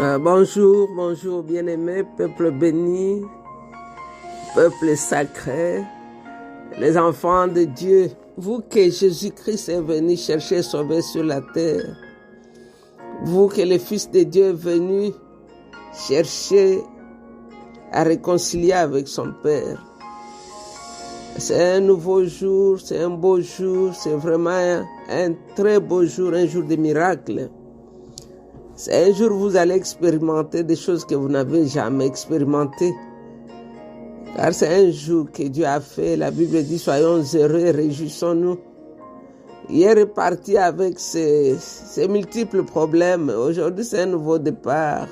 Bonjour bien-aimés, peuple béni, peuple sacré, les enfants de Dieu, vous que Jésus-Christ est venu chercher sauver sur la terre, vous que le Fils de Dieu est venu chercher à réconcilier avec son Père. C'est un nouveau jour, c'est un beau jour, c'est vraiment un très beau jour, un jour de miracle. C'est un jour où vous allez expérimenter des choses que vous n'avez jamais expérimentées. Car c'est un jour que Dieu a fait. La Bible dit, soyons heureux et réjouissons-nous. Hier est parti avec ses multiples problèmes. Aujourd'hui, c'est un nouveau départ.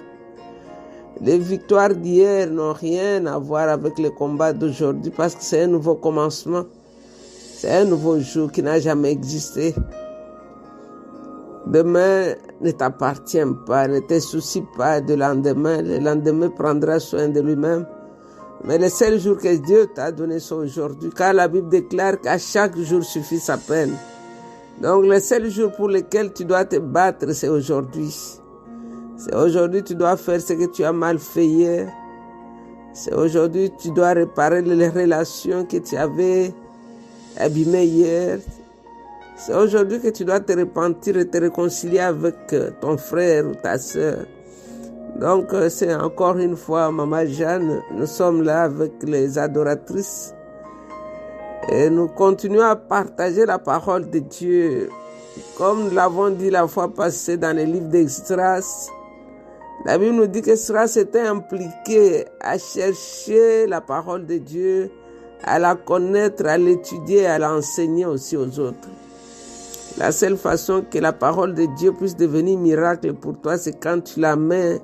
Les victoires d'hier n'ont rien à voir avec le combat d'aujourd'hui parce que c'est un nouveau commencement. C'est un nouveau jour qui n'a jamais existé. Demain ne t'appartient pas, ne te soucie pas de lendemain. Le lendemain prendra soin de lui-même. Mais le seul jour que Dieu t'a donné, c'est aujourd'hui. Car la Bible déclare qu'à chaque jour suffit sa peine. Donc le seul jour pour lequel tu dois te battre, c'est aujourd'hui. C'est aujourd'hui que tu dois faire ce que tu as mal fait hier. C'est aujourd'hui que tu dois réparer les relations que tu avais abîmées hier. C'est aujourd'hui que tu dois te repentir et te réconcilier avec ton frère ou ta sœur. Donc, c'est encore une fois Maman Jeanne. Nous sommes là avec les adoratrices. Et nous continuons à partager la parole de Dieu. Comme nous l'avons dit la fois passée dans le livre d'Esdras, la Bible nous dit qu'Esdras était impliqué à chercher la parole de Dieu, à la connaître, à l'étudier, à l'enseigner aussi aux autres. La seule façon que la parole de Dieu puisse devenir miracle pour toi, c'est quand tu la mets,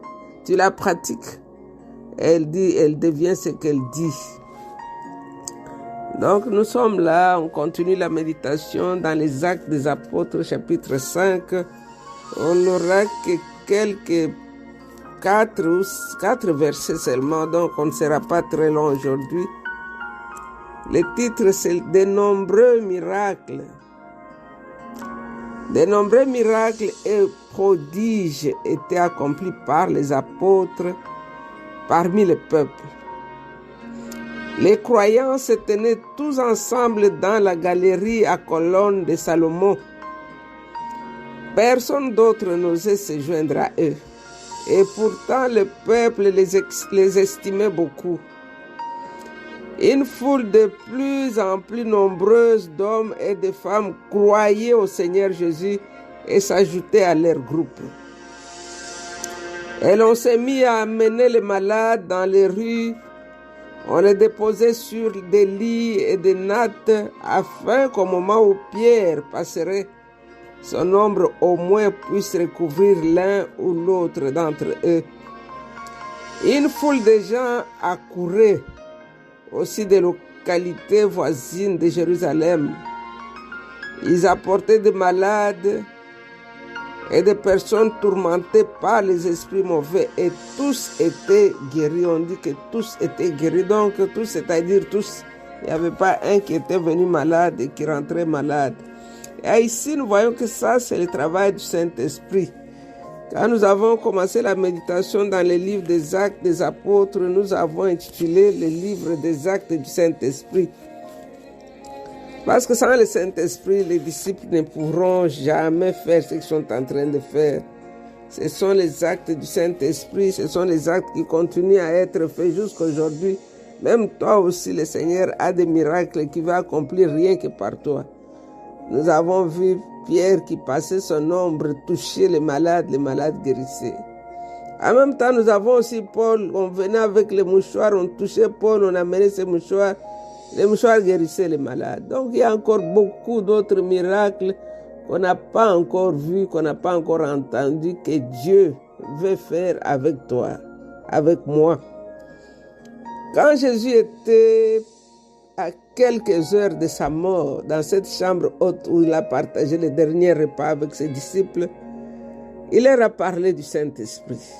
tu la pratiques. Elle devient ce qu'elle dit. Donc nous sommes là, on continue la méditation dans les Actes des Apôtres, chapitre 5. On n'aura que quelques 4 versets seulement, donc on ne sera pas très long aujourd'hui. Le titre, c'est « De nombreux miracles ». De nombreux miracles et prodiges étaient accomplis par les apôtres parmi le peuple. Les croyants se tenaient tous ensemble dans la galerie à colonnes de Salomon. Personne d'autre n'osait se joindre à eux. Et pourtant le peuple les estimait beaucoup. Une foule de plus en plus nombreuse d'hommes et de femmes croyaient au Seigneur Jésus et s'ajoutaient à leur groupe. Et l'on s'est mis à amener les malades dans les rues. On les déposait sur des lits et des nattes afin qu'au moment où Pierre passerait, son ombre au moins puisse recouvrir l'un ou l'autre d'entre eux. Une foule de gens accourait aussi des localités voisines de Jérusalem. Ils apportaient des malades et des personnes tourmentées par les esprits mauvais et tous étaient guéris. On dit que tous étaient guéris, donc tous, c'est-à-dire tous. Il n'y avait pas un qui était venu malade et qui rentrait malade. Et ici, nous voyons que ça, c'est le travail du Saint-Esprit. Quand nous avons commencé la méditation dans le livre des Actes des Apôtres, nous avons intitulé le livre des Actes du Saint-Esprit. Parce que sans le Saint-Esprit, les disciples ne pourront jamais faire ce qu'ils sont en train de faire. Ce sont les actes du Saint-Esprit, ce sont les actes qui continuent à être faits jusqu'aujourd'hui. Même toi aussi, le Seigneur a des miracles qu'il va accomplir rien que par toi. Nous avons vu Pierre qui passait son ombre, touchait les malades guérissaient. En même temps, nous avons aussi Paul, on venait avec les mouchoirs, on touchait Paul, on amenait ses mouchoirs, les mouchoirs guérissaient les malades. Donc il y a encore beaucoup d'autres miracles qu'on n'a pas encore vus, qu'on n'a pas encore entendus, que Dieu veut faire avec toi, avec moi. Quand Jésus était à quelques heures de sa mort, dans cette chambre haute où il a partagé le dernier repas avec ses disciples, il leur a parlé du Saint-Esprit.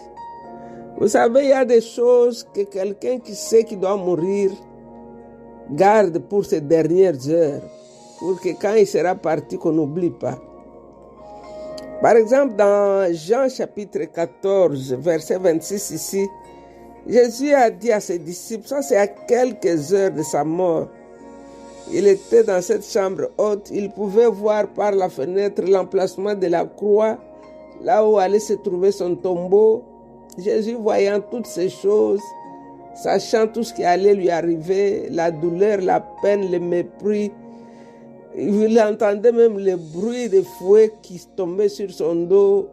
Vous savez, il y a des choses que quelqu'un qui sait qu'il doit mourir garde pour ces dernières heures, pour que quand il sera parti, qu'on n'oublie pas. Par exemple, dans Jean chapitre 14, verset 26 ici, Jésus a dit à ses disciples, ça c'est à quelques heures de sa mort, il était dans cette chambre haute, il pouvait voir par la fenêtre l'emplacement de la croix, là où allait se trouver son tombeau. Jésus, voyant toutes ces choses, sachant tout ce qui allait lui arriver, la douleur, la peine, le mépris, il entendait même le bruit des fouets qui tombaient sur son dos.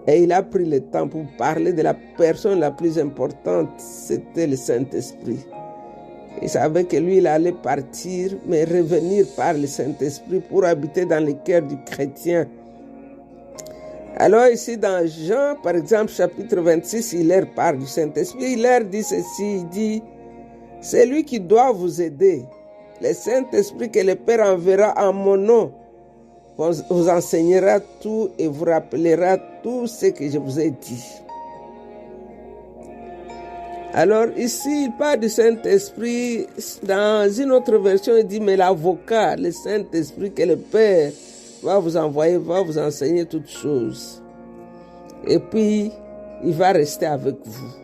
Et il a pris le temps pour parler de la personne la plus importante, c'était le Saint-Esprit. Il savait que lui, il allait partir, mais revenir par le Saint-Esprit pour habiter dans le cœur du chrétien. Alors ici dans Jean, par exemple, chapitre 26, il leur parle du Saint-Esprit. Il leur dit ceci, il dit, c'est lui qui doit vous aider. Le Saint-Esprit que le Père enverra en mon nom vous enseignera tout et vous rappellera tout ce que je vous ai dit. Alors ici, il parle du Saint-Esprit. Dans une autre version, il dit, mais l'avocat, le Saint-Esprit que le Père va vous envoyer, va vous enseigner toutes choses. Et puis, il va rester avec vous.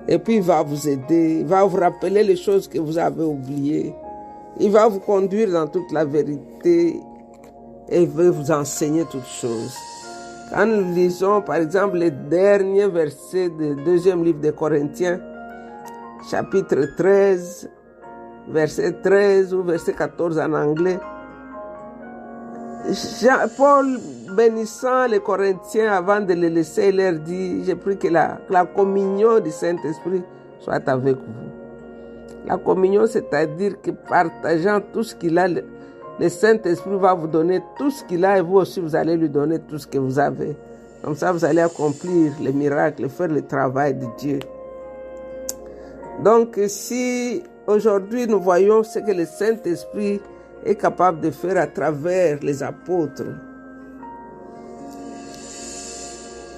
Et puis, il va vous aider, il va vous rappeler les choses que vous avez oubliées. Il va vous conduire dans toute la vérité et il va vous enseigner toutes choses. Quand nous lisons, par exemple, les derniers versets du deuxième livre des Corinthiens, chapitre 13, verset 13 ou verset 14 en anglais, Paul, bénissant les Corinthiens avant de les laisser, il leur dit, j'ai pris que la communion du Saint-Esprit soit avec vous. La communion, c'est-à-dire que partageant tout ce qu'il a, le Saint-Esprit va vous donner tout ce qu'il a et vous aussi, vous allez lui donner tout ce que vous avez. Comme ça, vous allez accomplir les miracles, faire le travail de Dieu. Donc, si aujourd'hui nous voyons ce que le Saint-Esprit est capable de faire à travers les apôtres.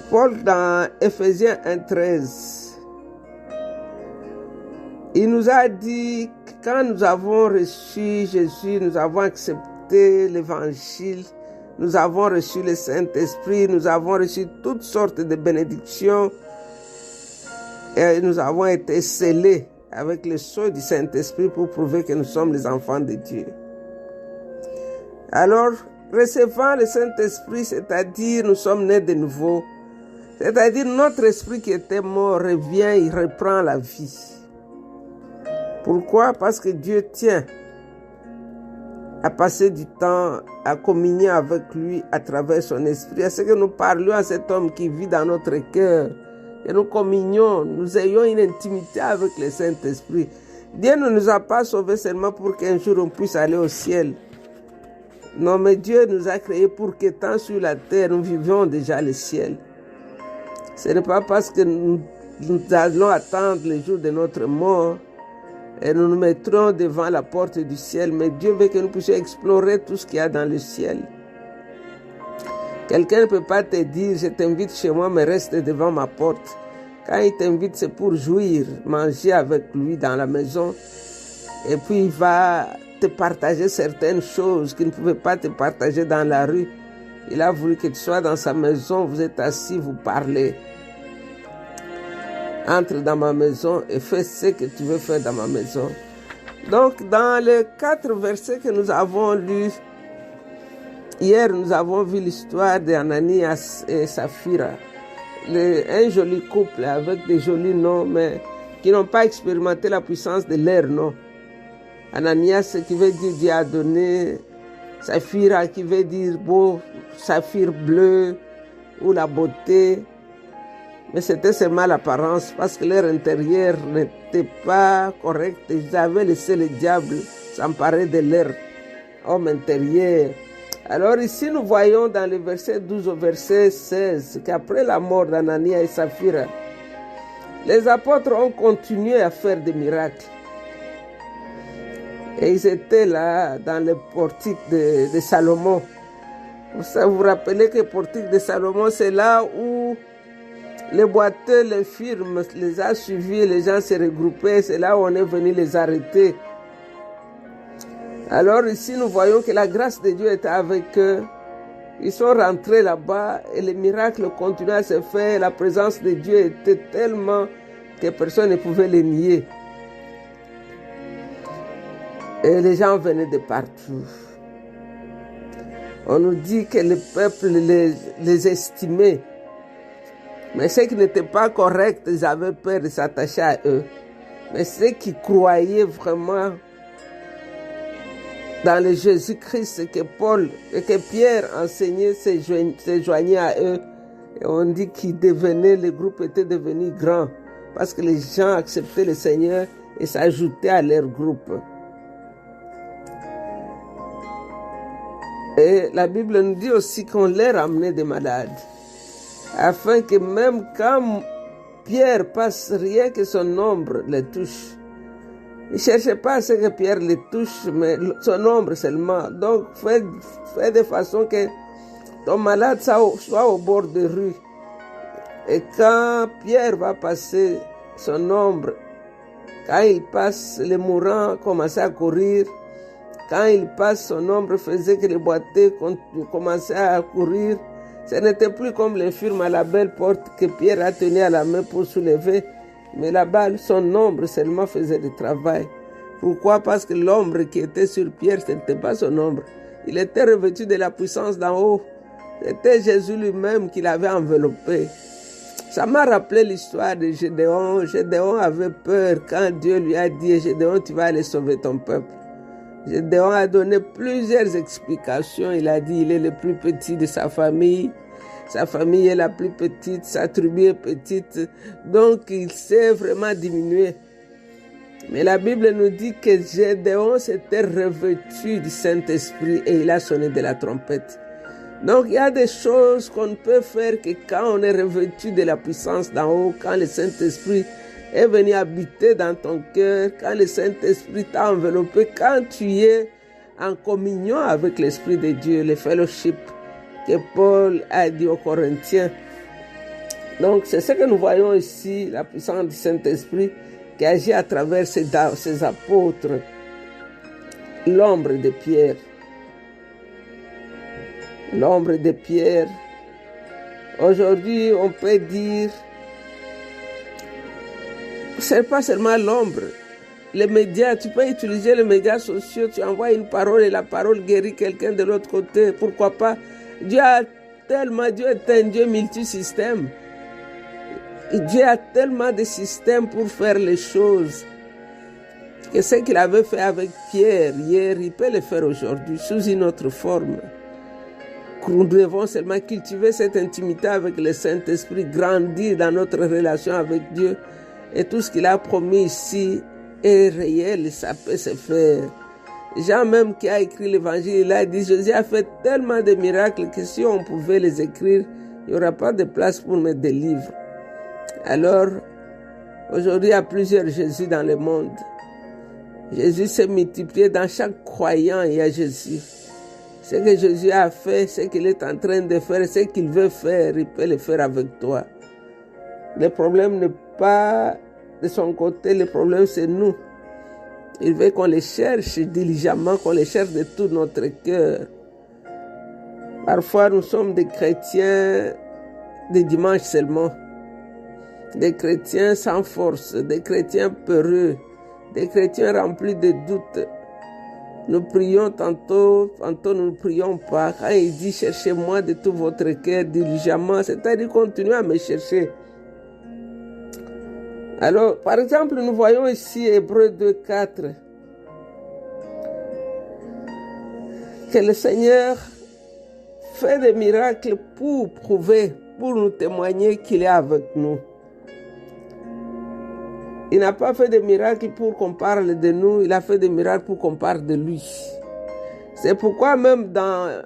Paul, dans Ephésiens 1,13, il nous a dit que quand nous avons reçu Jésus, nous avons accepté l'Évangile, nous avons reçu le Saint-Esprit, nous avons reçu toutes sortes de bénédictions et nous avons été scellés avec le sceau du Saint-Esprit pour prouver que nous sommes les enfants de Dieu. Alors, recevant le Saint-Esprit, c'est-à-dire nous sommes nés de nouveau, c'est-à-dire notre esprit qui était mort revient, il reprend la vie. Pourquoi? Parce que Dieu tient à passer du temps à communier avec lui à travers son esprit. À ce que nous parlions à cet homme qui vit dans notre cœur, que nous communions, nous ayons une intimité avec le Saint-Esprit. Dieu ne nous a pas sauvés seulement pour qu'un jour on puisse aller au ciel. Non, mais Dieu nous a créés pour que tant sur la terre, nous vivions déjà le ciel. Ce n'est pas parce que nous allons attendre le jour de notre mort et nous nous mettrons devant la porte du ciel, mais Dieu veut que nous puissions explorer tout ce qu'il y a dans le ciel. Quelqu'un ne peut pas te dire, je t'invite chez moi, mais reste devant ma porte. Quand il t'invite, c'est pour jouir, manger avec lui dans la maison. Et puis il va te partager certaines choses qu'il ne pouvait pas te partager dans la rue. Il a voulu que tu sois dans sa maison, vous êtes assis, vous parlez. Entre dans ma maison et fais ce que tu veux faire dans ma maison. Donc, dans les 4 versets que nous avons lus, hier, nous avons vu l'histoire d'Ananias et Saphira. Un joli couple avec des jolis noms, mais qui n'ont pas expérimenté la puissance de leur nom. Ananias, ce qui veut dire Dieu a donné. Saphira, qui veut dire beau, saphir bleu, ou la beauté. Mais c'était seulement l'apparence, parce que leur intérieur n'était pas correct. Ils avaient laissé le diable s'emparer de leur homme intérieur. Alors ici, nous voyons dans le verset 12 au verset 16 qu'après la mort d'Ananias et Saphira, les apôtres ont continué à faire des miracles. Et ils étaient là dans le portique de Salomon. Vous vous rappelez que le portique de Salomon, c'est là où les boiteux, les firmes les a suivis, les gens se regroupaient. C'est là où on est venu les arrêter. Alors ici, nous voyons que la grâce de Dieu était avec eux. Ils sont rentrés là-bas et les miracles continuaient à se faire. La présence de Dieu était tellement que personne ne pouvait les nier. Et les gens venaient de partout. On nous dit que le peuple les estimait. Mais ceux qui n'étaient pas corrects, ils avaient peur de s'attacher à eux. Mais ceux qui croyaient vraiment dans le Jésus-Christ que Paul et que Pierre enseignaient, se joignaient à eux. Et on dit le groupe était devenu grand parce que les gens acceptaient le Seigneur et s'ajoutaient à leur groupe. Et la Bible nous dit aussi qu'on leur amenait des malades, afin que même quand Pierre passe, rien que son ombre les touche. Il ne cherchait pas à ce que Pierre les touche, mais son ombre seulement. Donc, fais de façon que ton malade soit au bord de rue. Et quand Pierre va passer, son ombre, quand il passe, les mourants commençaient à courir. Quand il passe, son ombre faisait que les boiteux commençaient à courir. Ce n'était plus comme l'infirme à la belle porte que Pierre a tenu à la main pour soulever. Mais là-bas, son ombre seulement faisait le travail. Pourquoi? Parce que l'ombre qui était sur Pierre, ce n'était pas son ombre. Il était revêtu de la puissance d'en haut. C'était Jésus lui-même qui l'avait enveloppé. Ça m'a rappelé l'histoire de Gédéon. Gédéon avait peur quand Dieu lui a dit « Gédéon, tu vas aller sauver ton peuple ». Gédéon a donné plusieurs explications. Il a dit il est le plus petit de sa famille. Sa famille est la plus petite, sa tribu est petite. Donc il s'est vraiment diminué. Mais la Bible nous dit que Gédéon s'était revêtu du Saint-Esprit et il a sonné de la trompette. Donc il y a des choses qu'on ne peut faire que quand on est revêtu de la puissance d'en haut, quand le Saint-Esprit est venu habiter dans ton cœur, quand le Saint-Esprit t'a enveloppé, quand tu es en communion avec l'Esprit de Dieu, le fellowship que Paul a dit aux Corinthiens. Donc c'est ce que nous voyons ici, la puissance du Saint-Esprit qui agit à travers ces apôtres, l'ombre de Pierre. L'ombre de Pierre. Aujourd'hui, on peut dire c'est pas seulement l'ombre. Les médias, tu peux utiliser les médias sociaux, tu envoies une parole et la parole guérit quelqu'un de l'autre côté. Pourquoi pas? Dieu est un Dieu multisystème. Dieu a tellement de systèmes pour faire les choses que ce qu'il avait fait avec Pierre hier, il peut le faire aujourd'hui sous une autre forme. Nous devons seulement cultiver cette intimité avec le Saint-Esprit, grandir dans notre relation avec Dieu. Et tout ce qu'il a promis ici est réel, ça peut se faire. Jean même qui a écrit l'évangile, il a dit, Jésus a fait tellement de miracles que si on pouvait les écrire, il n'y aura pas de place pour mettre des livres. Alors, aujourd'hui, il y a plusieurs Jésus dans le monde. Jésus s'est multiplié, dans chaque croyant, il y a Jésus. Ce que Jésus a fait, ce qu'il est en train de faire, ce qu'il veut faire, il peut le faire avec toi. Le problème n'est pas de son côté, le problème c'est nous. Il veut qu'on les cherche diligemment, qu'on les cherche de tout notre cœur. Parfois, nous sommes des chrétiens de dimanche seulement, des chrétiens sans force, des chrétiens peureux, des chrétiens remplis de doutes. Nous prions tantôt nous ne prions pas. Quand il dit cherchez-moi de tout votre cœur diligemment, c'est-à-dire continuez à me chercher. Alors, par exemple, nous voyons ici Hébreux 2:4 que le Seigneur fait des miracles pour prouver, pour nous témoigner qu'il est avec nous. Il n'a pas fait de miracles pour qu'on parle de nous, il a fait des miracles pour qu'on parle de lui. C'est pourquoi même dans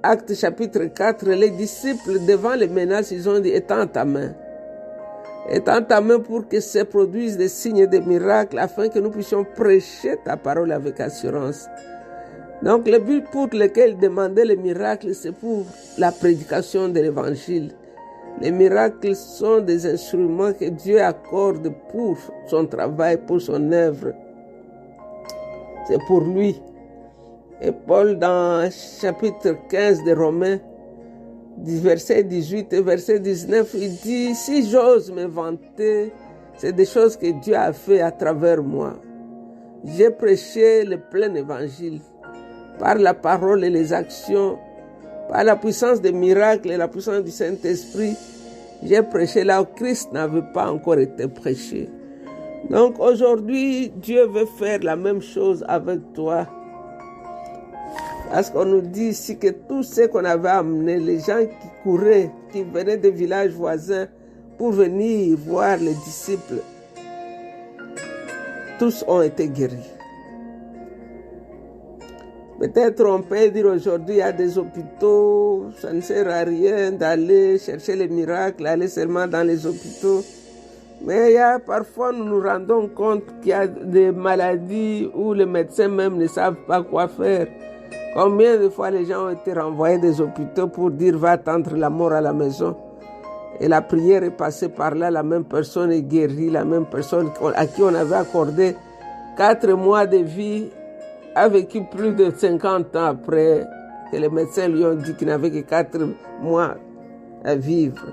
Actes chapitre 4, les disciples devant les menaces, ils ont dit, étends ta main. Étends ta main pour que se produisent des signes et des miracles afin que nous puissions prêcher ta parole avec assurance. Donc le but pour lequel il demandait les miracles, c'est pour la prédication de l'évangile. Les miracles sont des instruments que Dieu accorde pour son travail, pour son œuvre. C'est pour lui. Et Paul, dans chapitre 15 de Romains, du verset 18 et verset 19, il dit, si j'ose me vanter, c'est des choses que Dieu a fait à travers moi. J'ai prêché le plein évangile par la parole et les actions, par la puissance des miracles et la puissance du Saint-Esprit. J'ai prêché là où Christ n'avait pas encore été prêché. Donc aujourd'hui, Dieu veut faire la même chose avec toi. Parce qu'on nous dit ici que tous ceux qu'on avait amenés, les gens qui couraient, qui venaient des villages voisins pour venir voir les disciples, tous ont été guéris. Peut-être on peut dire aujourd'hui il y a des hôpitaux, ça ne sert à rien d'aller chercher les miracles, aller seulement dans les hôpitaux. Mais parfois nous nous rendons compte qu'il y a des maladies où les médecins même ne savent pas quoi faire. Combien de fois les gens ont été renvoyés des hôpitaux pour dire va attendre la mort à la maison. Et la prière est passée par là, la même personne est guérie, la même personne à qui on avait accordé 4 mois de vie a vécu plus de 50 ans après que les médecins lui ont dit qu'il n'avait que 4 mois à vivre.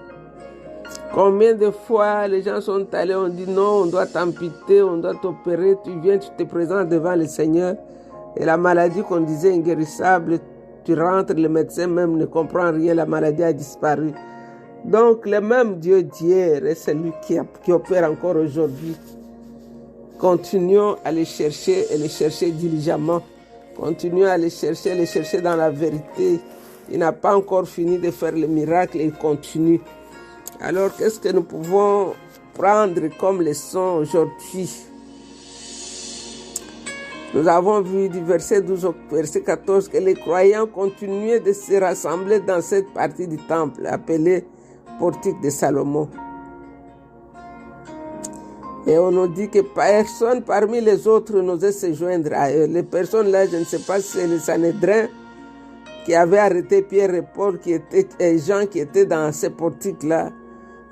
Combien de fois les gens sont allés, on dit non, on doit t'amputer, on doit t'opérer, tu viens, tu te présentes devant le Seigneur. Et la maladie qu'on disait inguérissable, tu rentres, le médecin même ne comprend rien, la maladie a disparu. Donc le même Dieu d'hier est celui qui opère encore aujourd'hui. Continuons à les chercher et les chercher diligemment. Continuons à les chercher dans la vérité. Il n'a pas encore fini de faire le miracle et il continue. Alors qu'est-ce que nous pouvons prendre comme leçon aujourd'hui? Nous avons vu du verset 12 au verset 14 que les croyants continuaient de se rassembler dans cette partie du temple appelée portique de Salomon. Et on nous dit que personne parmi les autres n'osait se joindre à eux. Les personnes là, je ne sais pas si c'est les Sanhédrins qui avaient arrêté Pierre et Paul, et Jean qui étaient dans ces portiques-là,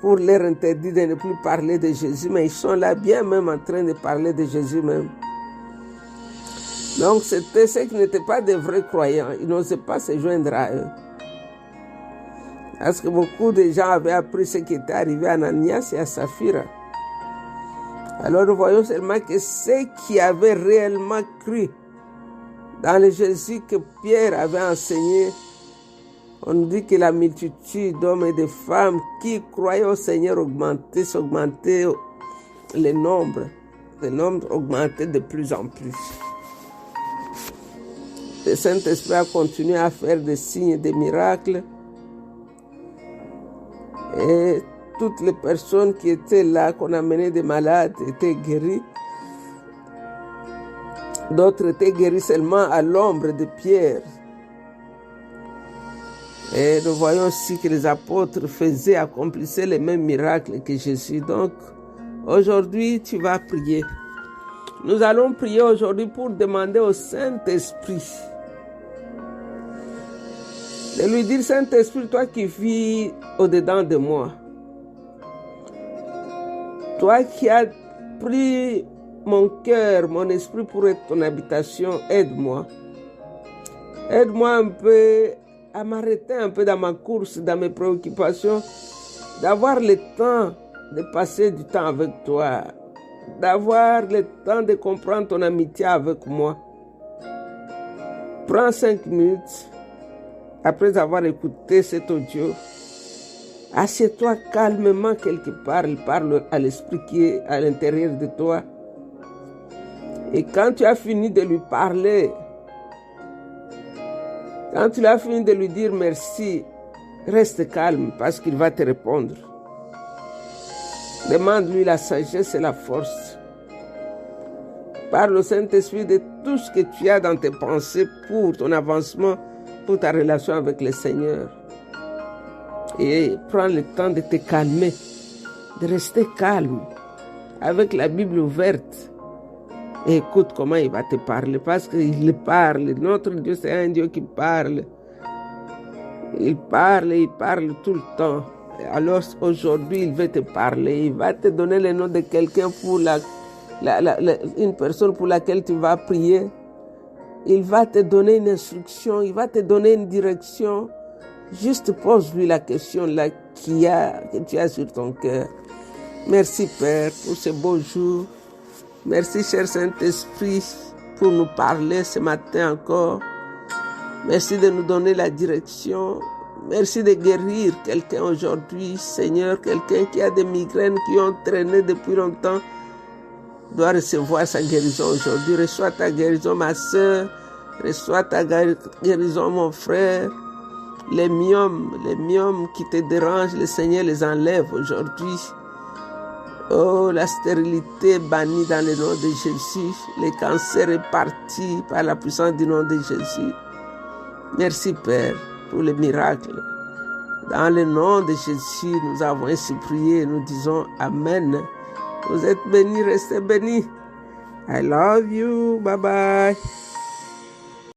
pour leur interdire de ne plus parler de Jésus. Mais ils sont là bien même en train de parler de Jésus même. Donc c'était ceux qui n'étaient pas des vrais croyants. Ils n'osaient pas se joindre à eux. Parce que beaucoup de gens avaient appris ce qui était arrivé à Ananias et à Saphira. Alors nous voyons seulement que ceux qui avaient réellement cru dans le Jésus que Pierre avait enseigné, on nous dit que la multitude d'hommes et de femmes qui croyaient au Seigneur s'augmentait le nombre augmentait de plus en plus. Le Saint-Esprit a continué à faire des signes et des miracles. Et toutes les personnes qui étaient là, qu'on amenait des malades, étaient guéries. D'autres étaient guéris seulement à l'ombre de Pierre. Et nous voyons aussi que les apôtres accomplissaient les mêmes miracles que Jésus. Donc, aujourd'hui, tu vas prier. Nous allons prier aujourd'hui pour demander au Saint-Esprit de lui dire, Saint-Esprit, toi qui vis au-dedans de moi, toi qui as pris mon cœur, mon esprit pour être ton habitation, aide-moi. Aide-moi un peu à m'arrêter un peu dans ma course, dans mes préoccupations, d'avoir le temps de passer du temps avec toi, d'avoir le temps de comprendre ton amitié avec moi. Prends 5 minutes après avoir écouté cet audio. Assieds-toi calmement quelque part, parle à l'esprit qui est à l'intérieur de toi. Et quand tu as fini de lui parler, quand tu as fini de lui dire merci, reste calme parce qu'il va te répondre. Demande-lui la sagesse et la force. Parle au Saint-Esprit de tout ce que tu as dans tes pensées pour ton avancement, pour ta relation avec le Seigneur. Et prends le temps de te calmer, de rester calme, avec la Bible ouverte. Et écoute comment il va te parler, parce qu'il parle. Notre Dieu, c'est un Dieu qui parle. Il parle tout le temps. Alors aujourd'hui, il veut te parler. Il va te donner le nom de quelqu'un pour une personne pour laquelle tu vas prier. Il va te donner une instruction, il va te donner une direction. Juste pose-lui la question là que tu as sur ton cœur. Merci Père pour ce beau jour. Merci cher Saint-Esprit pour nous parler ce matin encore. Merci de nous donner la direction. Merci de guérir quelqu'un aujourd'hui, Seigneur. Quelqu'un qui a des migraines qui ont traîné depuis longtemps doit recevoir sa guérison aujourd'hui. Reçois ta guérison, ma soeur. Reçois ta guérison, mon frère. Les myomes qui te dérangent, le Seigneur les enlève aujourd'hui. Oh, la stérilité bannie dans le nom de Jésus. Le cancer est parti par la puissance du nom de Jésus. Merci Père pour le miracle. Dans le nom de Jésus, nous avons ainsi prié. Nous disons Amen. Vous êtes bénis, restez bénis. I love you. Bye bye.